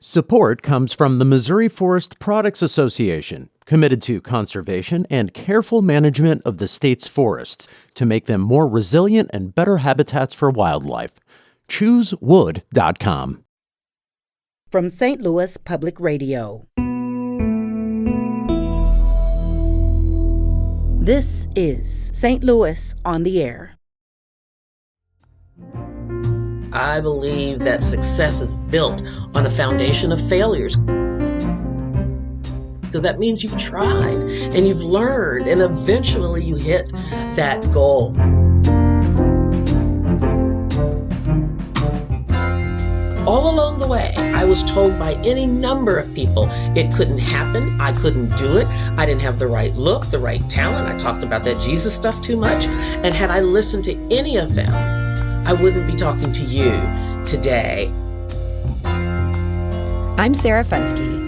Support comes from the Missouri Forest Products Association, committed to conservation and careful management of the state's forests to make them more resilient and better habitats for wildlife. ChooseWood.com. From St. Louis Public Radio. This is St. Louis on the Air. I believe that success is built on a foundation of failures. Because that means you've tried and you've learned and eventually you hit that goal. All along the way, I was told by any number of people it couldn't happen, I couldn't do it, I didn't have the right look, the right talent, I talked about that Jesus stuff too much, and had I listened to any of them, I wouldn't be talking to you today. I'm Sarah Fensky.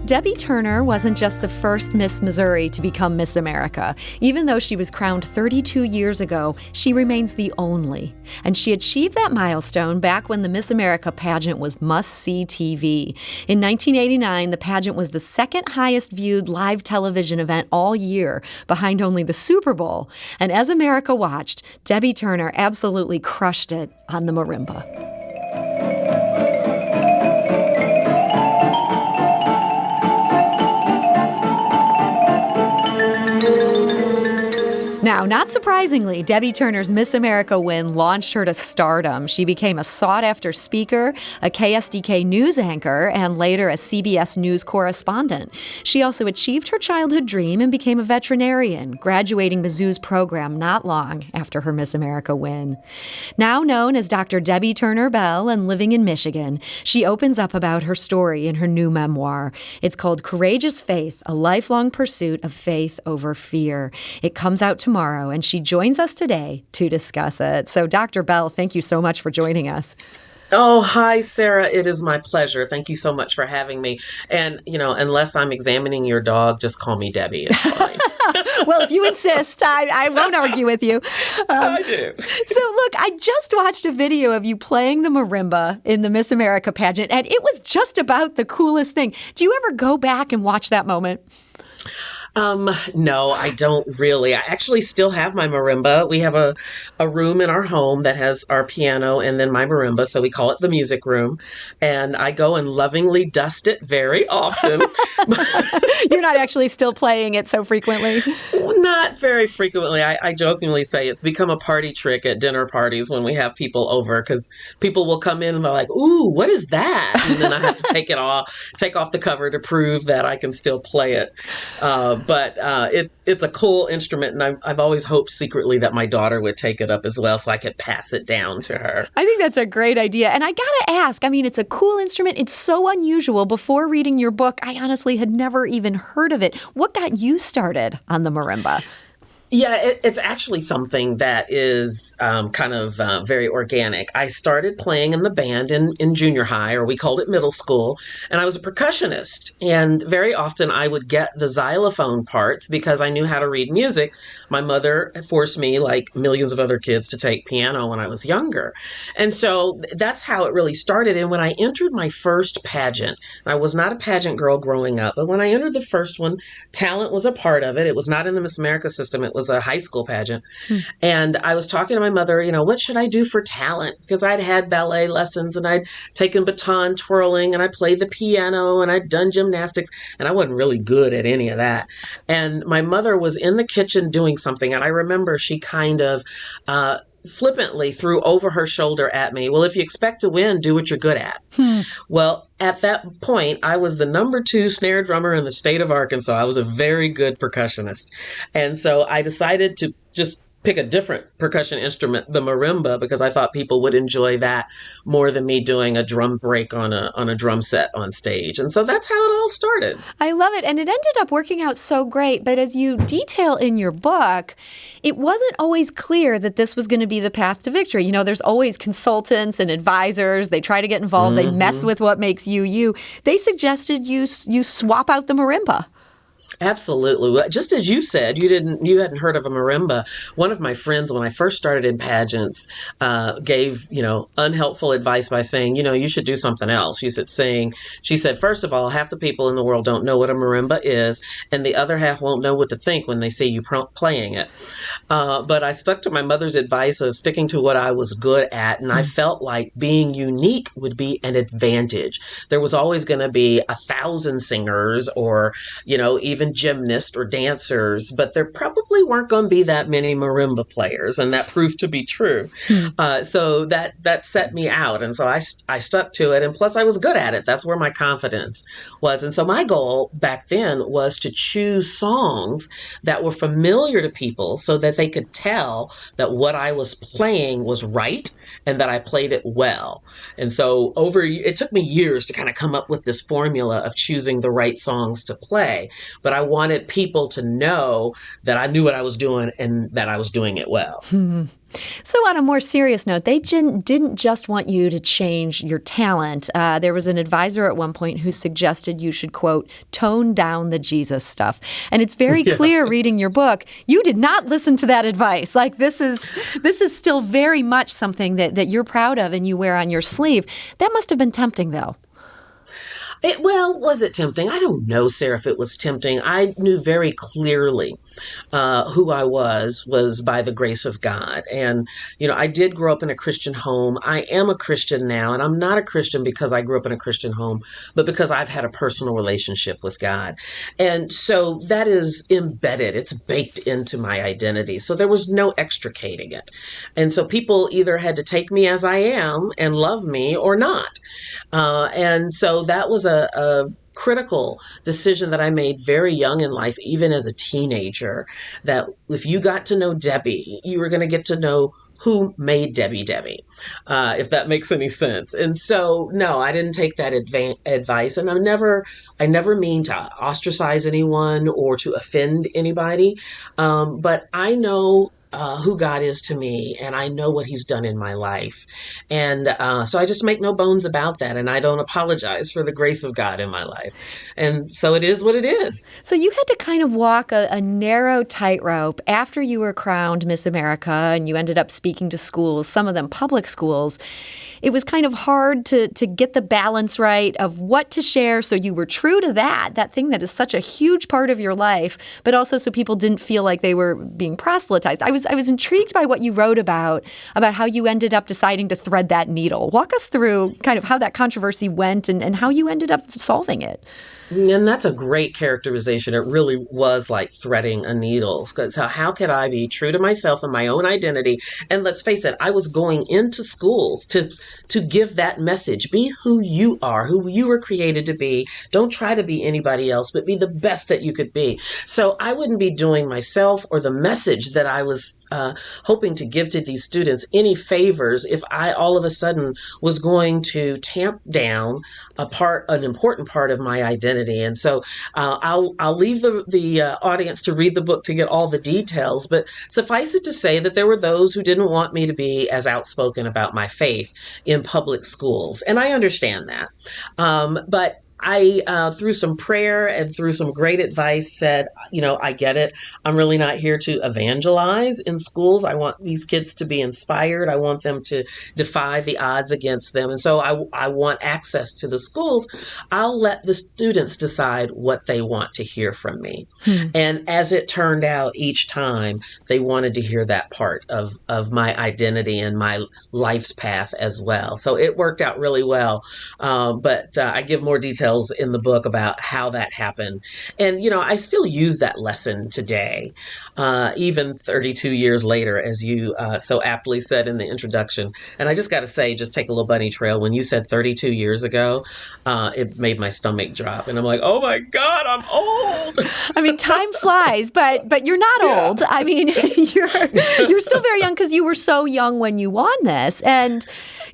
Debbye Turner wasn't just the first Miss Missouri to become Miss America. Even though she was crowned 32 years ago, she remains the only. And she achieved that milestone back when the Miss America pageant was must-see TV. In 1989, the pageant was the second highest viewed live television event all year, behind only the Super Bowl. And as America watched, Debbye Turner absolutely crushed it on the marimba. Now, not surprisingly, Debbye Turner's Miss America win launched her to stardom. She became a sought-after speaker, a KSDK news anchor, and later a CBS News correspondent. She also achieved her childhood dream and became a veterinarian, graduating Mizzou's program not long after her Miss America win. Now known as Dr. Debbye Turner Bell and living in Michigan, she opens up about her story in her new memoir. It's called Courageous Faith, A Lifelong Pursuit of Faith Over Fear. It comes out tomorrow, and she joins us today to discuss it. So, Dr. Bell, thank you so much for joining us. Oh, hi, Sarah. It is my pleasure. Thank you so much for having me. And, unless I'm examining your dog, just call me Debbie. It's fine. Well, if you insist, I won't argue with you. I do. So, look, I just watched a video of you playing the marimba in the Miss America pageant, and it was just about the coolest thing. Do you ever go back and watch that moment? No, I don't really. I actually still have my marimba. We have a room in our home that has our piano and then my marimba, so we call it the music room. And I go and lovingly dust it very often. You're not actually still playing it so frequently? Not very frequently. I jokingly say it's become a party trick at dinner parties when we have people over, because people will come in and they're like, "Ooh, what is that?" And then I have to take off the cover to prove that I can still play it. But it's a cool instrument, and I've always hoped secretly that my daughter would take it up as well so I could pass it down to her. I think that's a great idea. And I got to ask, it's a cool instrument. It's so unusual. Before reading your book, I honestly had never even heard of it. What got you started on the marimba? Yeah, it's actually something that is very organic. I started playing in the band in junior high, or we called it middle school, and I was a percussionist. And very often I would get the xylophone parts because I knew how to read music. My mother forced me, like millions of other kids, to take piano when I was younger. And so that's how it really started. And when I entered my first pageant, I was not a pageant girl growing up, but when I entered the first one, talent was a part of it. It was not in the Miss America system. It was a high school pageant. And I was talking to my mother, what should I do for talent? Because I'd had ballet lessons and I'd taken baton twirling and I played the piano and I'd done gymnastics, and I wasn't really good at any of that. And my mother was in the kitchen doing something, and I remember she kind of flippantly threw over her shoulder at me, "Well, if you expect to win, do what you're good at." Well, at that point, I was the number 2 snare drummer in the state of Arkansas. I was a very good percussionist. And so I decided to just pick a different percussion instrument, the marimba, because I thought people would enjoy that more than me doing a drum break on a drum set on stage. And so that's how it all started. I love it. And it ended up working out so great. But as you detail in your book, it wasn't always clear that this was going to be the path to victory. There's always consultants and advisors. They try to get involved. They mess with what makes you you. They suggested you swap out the marimba. Absolutely. Well, just as you said, you hadn't heard of a marimba. One of my friends, when I first started in pageants, gave, unhelpful advice by saying, you should do something else. You should sing. She said, first of all, half the people in the world don't know what a marimba is, and the other half won't know what to think when they see you playing it. But I stuck to my mother's advice of sticking to what I was good at, and I felt like being unique would be an advantage. There was always going to be 1,000 singers or, even gymnasts or dancers, but there probably weren't going to be that many marimba players, and that proved to be true. So that set me out, and so I stuck to it, and plus I was good at it. That's where my confidence was, and so my goal back then was to choose songs that were familiar to people so that they could tell that what I was playing was right and that I played it well. And so it took me years to kind of come up with this formula of choosing the right songs to play. But I wanted people to know that I knew what I was doing and that I was doing it well. So on a more serious note, they didn't just want you to change your talent. There was an advisor at one point who suggested you should, quote, tone down the Jesus stuff. And it's very clear reading your book, you did not listen to that advice. Like this is still very much something that you're proud of and you wear on your sleeve. That must have been tempting, though. Was it tempting? I don't know, Sarah, if it was tempting. I knew very clearly who I was by the grace of God. And, I did grow up in a Christian home. I am a Christian now, and I'm not a Christian because I grew up in a Christian home, but because I've had a personal relationship with God. And so that is embedded. It's baked into my identity. So there was no extricating it. And so people either had to take me as I am and love me or not. And so that was a critical decision that I made very young in life, even as a teenager, that if you got to know Debbie, you were going to get to know who made Debbie, if that makes any sense. And so, no, I didn't take that advice. And I never mean to ostracize anyone or to offend anybody. But I know who God is to me, and I know what he's done in my life. And so I just make no bones about that, and I don't apologize for the grace of God in my life. And so it is what it is. So you had to kind of walk a narrow tightrope after you were crowned Miss America, and you ended up speaking to schools, some of them public schools. It was kind of hard to get the balance right of what to share so you were true to that thing that is such a huge part of your life, but also so people didn't feel like they were being proselytized. I was intrigued by what you wrote about how you ended up deciding to thread that needle. Walk us through kind of how that controversy went and how you ended up solving it. And that's a great characterization. It really was like threading a needle. Because how could I be true to myself and my own identity? And let's face it, I was going into schools to give that message. Be who you are, who you were created to be. Don't try to be anybody else, but be the best that you could be. So I wouldn't be doing myself or the message that I was hoping to give to these students any favors if I all of a sudden was going to tamp down an important part of my identity. And so I'll leave the audience to read the book to get all the details, but suffice it to say that there were those who didn't want me to be as outspoken about my faith in public schools. And I understand that. But I, through some prayer and through some great advice, said, I get it. I'm really not here to evangelize in schools. I want these kids to be inspired. I want them to defy the odds against them. And so I want access to the schools. I'll let the students decide what they want to hear from me. And as it turned out, each time they wanted to hear that part of my identity and my life's path as well. So it worked out really well. But I give more details in the book about how that happened. And, I still use that lesson today, even 32 years later, as you so aptly said in the introduction. And I just got to say, just take a little bunny trail. When you said 32 years ago, it made my stomach drop. And I'm like, oh my God, I'm old. I mean, time flies, but you're not old. I mean, you're still very young because you were so young when you won this. And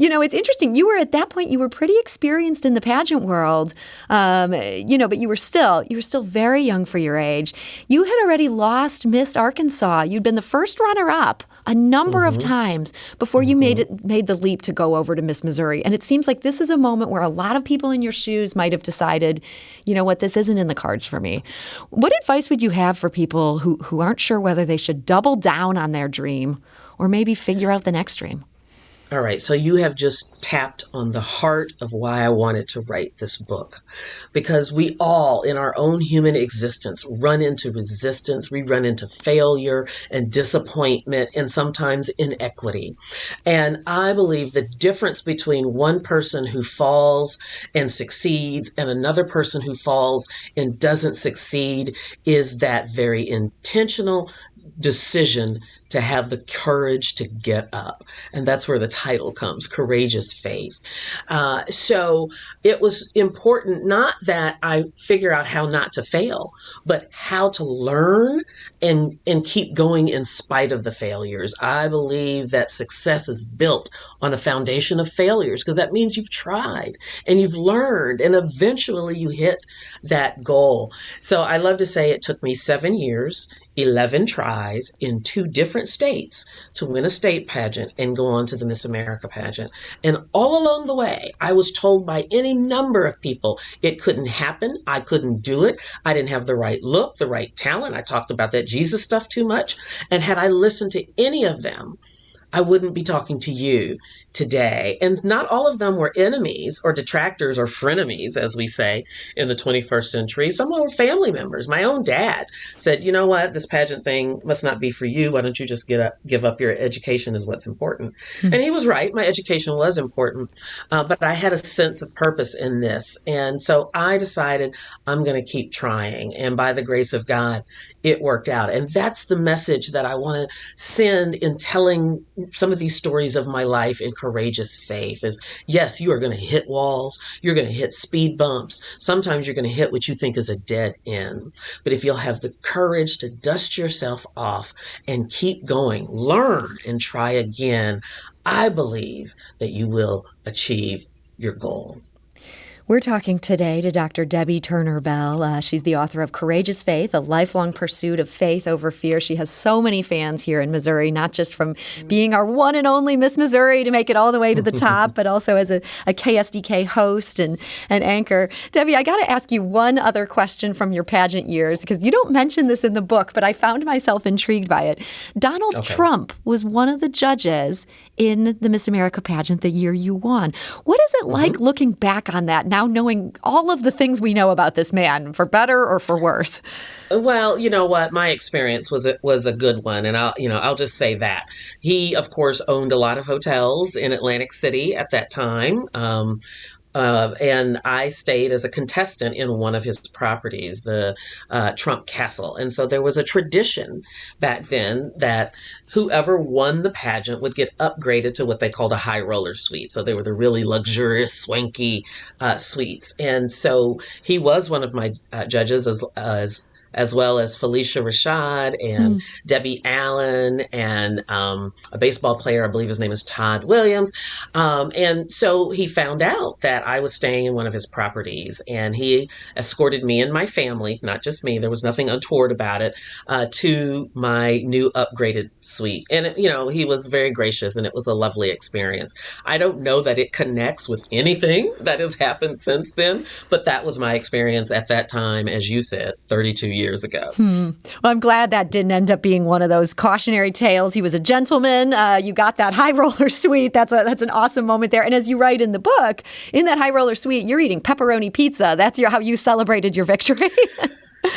It's interesting. You were at that point, you were pretty experienced in the pageant world, but you were still very young for your age. You had already lost Miss Arkansas. You'd been the first runner-up a number of times before you made the leap to go over to Miss Missouri. And it seems like this is a moment where a lot of people in your shoes might have decided, you know what, this isn't in the cards for me. What advice would you have for people who aren't sure whether they should double down on their dream or maybe figure out the next dream? All right, so you have just tapped on the heart of why I wanted to write this book, because we all in our own human existence run into resistance, we run into failure and disappointment and sometimes inequity. And I believe the difference between one person who falls and succeeds and another person who falls and doesn't succeed is that very intentional decision to have the courage to get up. And that's where the title comes, Courageous Faith. So it was important not that I figure out how not to fail, but how to learn and keep going in spite of the failures. I believe that success is built on a foundation of failures, because that means you've tried and you've learned and eventually you hit that goal. So I love to say it took me 7 years, 11 tries in 2 different states to win a state pageant and go on to the Miss America pageant. And all along the way, I was told by any number of people it couldn't happen. I couldn't do it. I didn't have the right look, the right talent. I talked about that Jesus stuff too much. And had I listened to any of them, I wouldn't be talking to you today. And not all of them were enemies or detractors or frenemies, as we say in the 21st century. Some were family members. My own dad said, you know what, this pageant thing must not be for you. Why don't you just give up your education is what's important. And he was right. My education was important, but I had a sense of purpose in this. And so I decided I'm going to keep trying. And by the grace of God, it worked out. And that's the message that I want to send in telling some of these stories of my life in courageous faith is, yes, you are going to hit walls. You're going to hit speed bumps. Sometimes you're going to hit what you think is a dead end. But if you'll have the courage to dust yourself off and keep going, learn and try again, I believe that you will achieve your goal. We're talking today to Dr. Debbye Turner Bell. She's the author of Courageous Faith, A Lifelong Pursuit of Faith Over Fear. She has so many fans here in Missouri, not just from being our one and only Miss Missouri to make it all the way to the top, but also as a KSDK host and anchor. Debbye, I got to ask you one other question from your pageant years, because you don't mention this in the book, but I found myself intrigued by it. Donald Trump was one of the judges in the Miss America pageant the year you won. What is it like looking back on that now, knowing all of the things we know about this man, for better or for worse? Well, you know what? My experience was a good one, and I'll just say that he, of course, owned a lot of hotels in Atlantic City at that time. And I stayed as a contestant in one of his properties, the Trump Castle. And so there was a tradition back then that whoever won the pageant would get upgraded to what they called a high roller suite. So they were the really luxurious, swanky suites. And so he was one of my judges as well as Felicia Rashad and Debbie Allen and a baseball player, I believe his name is Todd Williams. And so he found out that I was staying in one of his properties, and he escorted me and my family, not just me, there was nothing untoward about it, to my new upgraded suite. And, he was very gracious, and it was a lovely experience. I don't know that it connects with anything that has happened since then, but that was my experience at that time, as you said, 32 years ago. Well, I'm glad that didn't end up being one of those cautionary tales. He was a gentleman. You got that high roller suite. That's an awesome moment there. And as you write in the book, in that high roller suite, you're eating pepperoni pizza. That's how you celebrated your victory.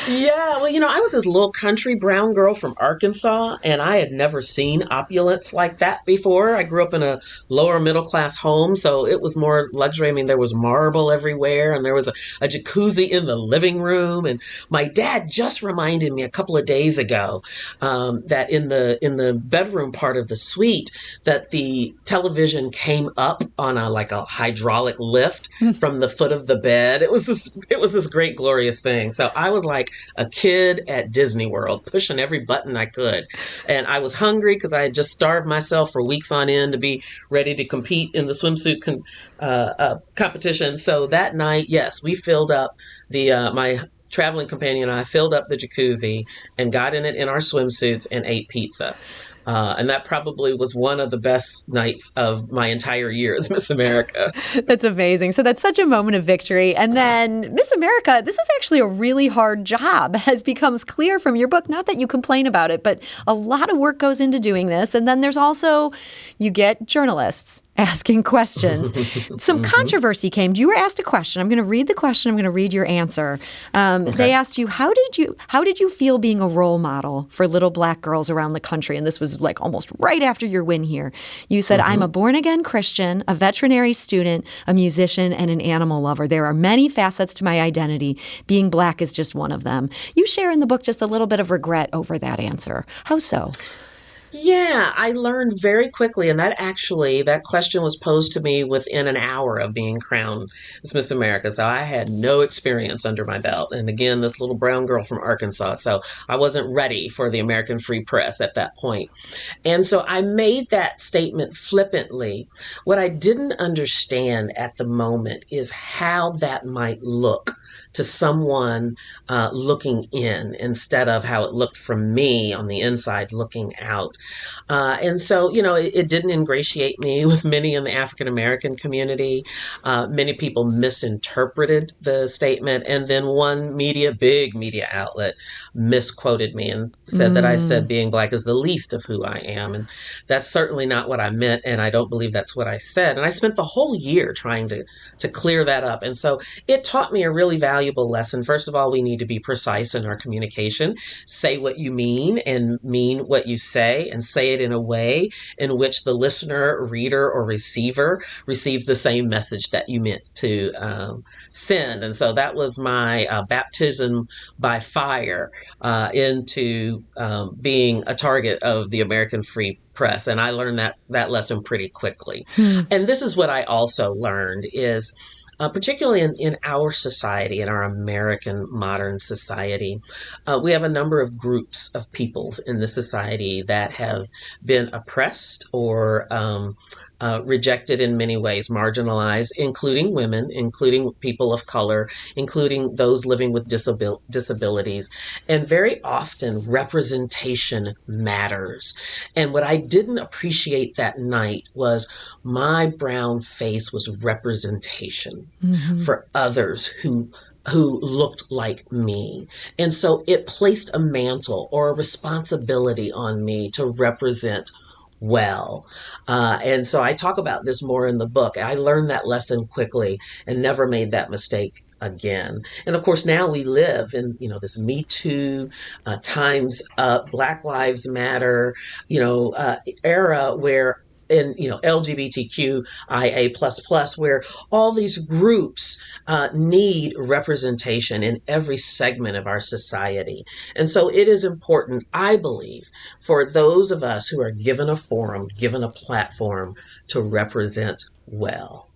Yeah, well, I was this little country brown girl from Arkansas, and I had never seen opulence like that before. I grew up in a lower middle class home, so it was more luxury. I mean, there was marble everywhere, and there was a jacuzzi in the living room. And my dad just reminded me a couple of days ago that in the bedroom part of the suite, that the television came up on a hydraulic lift from the foot of the bed. It was this great glorious thing. So I was like, a kid at Disney World, pushing every button I could. And I was hungry because I had just starved myself for weeks on end to be ready to compete in the swimsuit competition. So that night, yes, we filled up my traveling companion and I filled up the jacuzzi and got in it in our swimsuits and ate pizza. And that probably was one of the best nights of my entire year as Miss America. That's amazing. So that's such a moment of victory. And then Miss America, this is actually a really hard job, as becomes clear from your book. Not that you complain about it, but a lot of work goes into doing this. And then there's also, you get journalists asking questions. Some controversy came. You were asked a question. I'm going to read the question. I'm going to read your answer. Okay. They asked you, how did you feel being a role model for little Black girls around the country? And this was like almost right after your win here. You said, I'm a born-again Christian, a veterinary student, a musician, and an animal lover. There are many facets to my identity. Being Black is just one of them. You share in the book just a little bit of regret over that answer. How so? Yeah, I learned very quickly, and that question was posed to me within an hour of being crowned as Miss America. So I had no experience under my belt. And again, this little brown girl from Arkansas. So I wasn't ready for the American Free Press at that point. And so I made that statement flippantly. What I didn't understand at the moment is how that might look to someone looking in instead of how it looked from me on the inside looking out. And so, it didn't ingratiate me with many in the African American community. Many people misinterpreted the statement. And then one big media outlet misquoted me and said that I said being Black is the least of who I am. And that's certainly not what I meant. And I don't believe that's what I said. And I spent the whole year trying to clear that up. And so it taught me a really valuable lesson. First of all, we need to be precise in our communication. Say what you mean and mean what you say, and say it in a way in which the listener, reader, or receiver receives the same message that you meant to send. And so that was my baptism by fire into being a target of the American Free Press. And I learned that lesson pretty quickly. And this is what I also learned is particularly in our society, in our American modern society, we have a number of groups of peoples in the society that have been oppressed or rejected in many ways, marginalized, including women, including people of color, including those living with disabilities. And very often representation matters. And what I didn't appreciate that night was my brown face was representation for others who looked like me. And so it placed a mantle or a responsibility on me to represent well. And so I talk about this more in the book. I learned that lesson quickly and never made that mistake again. And of course, now we live in, this Me Too, Time's Up, Black Lives Matter, era where in LGBTQIA++, where all these groups need representation in every segment of our society. And so it is important, I believe, for those of us who are given a forum, given a platform to represent well.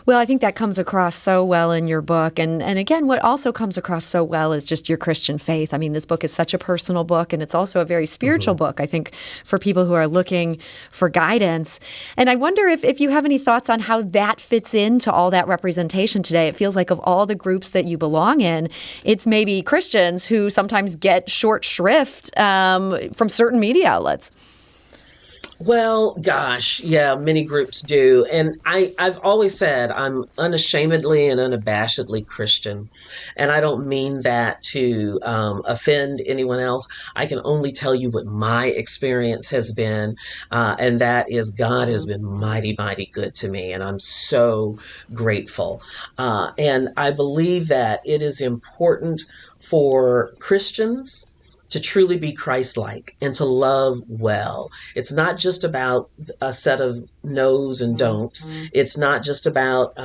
Well, I think that comes across so well in your book. And again, what also comes across so well is just your Christian faith. I mean, this book is such a personal book, and it's also a very spiritual book, I think, for people who are looking for guidance. And I wonder if you have any thoughts on how that fits into all that representation today. It feels like of all the groups that you belong in, it's maybe Christians who sometimes get short shrift from certain media outlets. Well, gosh, yeah, many groups do. And I've always said I'm unashamedly and unabashedly Christian. And I don't mean that to offend anyone else. I can only tell you what my experience has been. And that is God has been mighty, mighty good to me. And I'm so grateful. And I believe that it is important for Christians to truly be Christ-like and to love well. It's not just about a set of no's and don'ts. It's not just about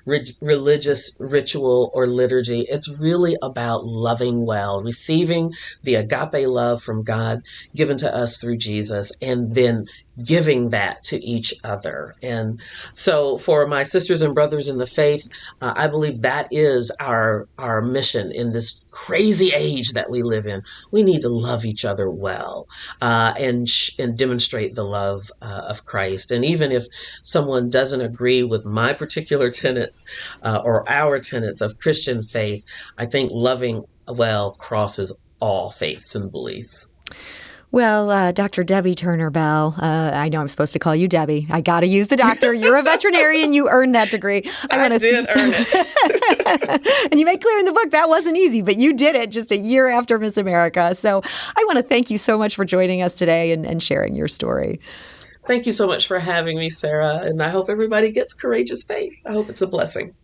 religious ritual or liturgy. It's really about loving well, receiving the agape love from God given to us through Jesus, and then giving that to each other. And so for my sisters and brothers in the faith, I believe that is our mission in this crazy age that we live in. We need to love each other well, and demonstrate the love of Christ. And even if someone doesn't agree with my particular tenets or our tenets of Christian faith, I think loving well crosses all faiths and beliefs. Well, Dr. Debbye Turner Bell, I know I'm supposed to call you Debbie. I got to use the doctor. You're a veterinarian. You earned that degree. I did earn it. And you make clear in the book that wasn't easy, but you did it just a year after Miss America. So I want to thank you so much for joining us today and sharing your story. Thank you so much for having me, Sarah. And I hope everybody gets courageous faith. I hope it's a blessing.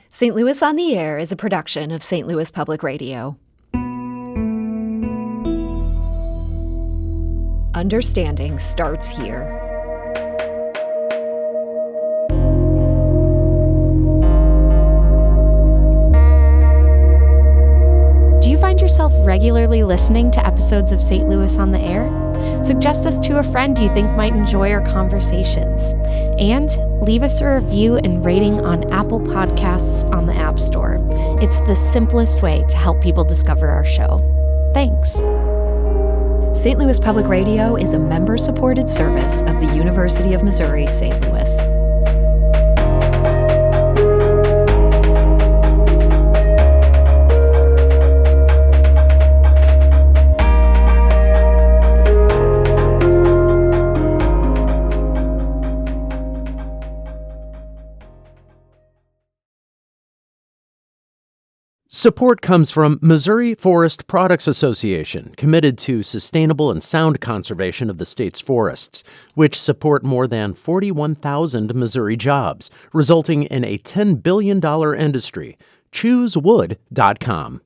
St. Louis on the Air is a production of St. Louis Public Radio. Understanding starts here. Do you find yourself regularly listening to episodes of St. Louis on the Air? Suggest us to a friend you think might enjoy our conversations. And leave us a review and rating on Apple Podcasts on the App Store. It's the simplest way to help people discover our show. Thanks. St. Louis Public Radio is a member-supported service of the University of Missouri, St. Louis. Support comes from Missouri Forest Products Association, committed to sustainable and sound conservation of the state's forests, which support more than 41,000 Missouri jobs, resulting in a $10 billion industry. ChooseWood.com.